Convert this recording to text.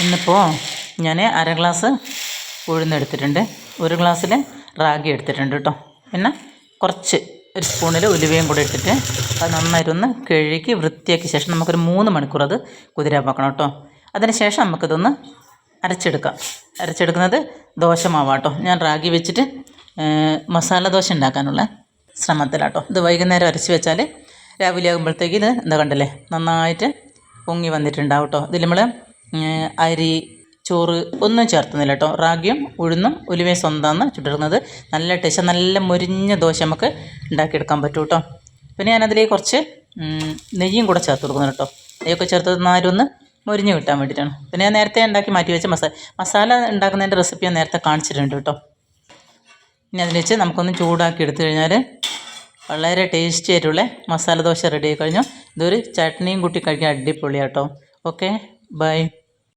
ഇന്നിപ്പോൾ ഞാൻ അര ഗ്ലാസ് ഉഴുന്നെടുത്തിട്ടുണ്ട്, ഒരു ഗ്ലാസ്സിൽ റാഗി എടുത്തിട്ടുണ്ട് കേട്ടോ. പിന്നെ കുറച്ച് ഒരു സ്പൂണിൽ ഉലുവയും കൂടെ ഇട്ടിട്ട് അത് നന്നായിട്ടൊന്ന് കഴുകി വൃത്തിയാക്കിയ ശേഷം നമുക്കൊരു 3 മണിക്കൂർ അത് കുതിരാൻ വെക്കണം കേട്ടോ. അതിന് ശേഷം നമുക്കിതൊന്ന് അരച്ചെടുക്കുന്നത് ദോശമാവാട്ടോ. ഞാൻ റാഗി വെച്ചിട്ട് മസാല ദോശ ഉണ്ടാക്കാനുള്ള ശ്രമത്തിലാട്ടോ. ഇത് വൈകുന്നേരം അരച്ച് വെച്ചാൽ രാവിലെ ആകുമ്പോഴത്തേക്ക് ഇത് എന്താ കണ്ടല്ലേ നന്നായിട്ട് പൊങ്ങി വന്നിട്ടുണ്ടാവും കേട്ടോ. ഇതിൽ നമ്മൾ അരി ചോറ് ഒന്നും ചേർത്തുന്നില്ല കേട്ടോ. റാഗിയും ഉഴുന്നും ഉലുവയും സ്വന്തമാണ് ചുട്ടെടുക്കുന്നത്. നല്ല ടേസ്റ്റ്, നല്ല മൊരിഞ്ഞ ദോശ നമുക്ക് ഉണ്ടാക്കിയെടുക്കാൻ പറ്റും കേട്ടോ. പിന്നെ ഞാനതിലേക്ക് കുറച്ച് നെയ്യും കൂടെ ചേർത്ത് കൊടുക്കുന്നുണ്ട് കേട്ടോ. നെയ്യൊക്കെ ചേർത്ത് നാരൊന്ന് മൊരിഞ്ഞ് കിട്ടാൻ വേണ്ടിയിട്ടാണ്. പിന്നെ ഞാൻ നേരത്തെ ഉണ്ടാക്കി മാറ്റി വെച്ച മസാല ഉണ്ടാക്കുന്നതിൻ്റെ റെസിപ്പി ഞാൻ നേരത്തെ കാണിച്ചിട്ടുണ്ട് കേട്ടോ. ഇനി അതിൽ വെച്ച് നമുക്കൊന്ന് ചൂടാക്കി എടുത്തു കഴിഞ്ഞാൽ വളരെ ടേസ്റ്റി ആയിട്ടുള്ള മസാല ദോശ റെഡി ആയി കഴിഞ്ഞു. ഇതൊരു ചട്നിയും കൂട്ടി കഴിക്കാൻ അടിപൊളിയാട്ടോ. Okay, by.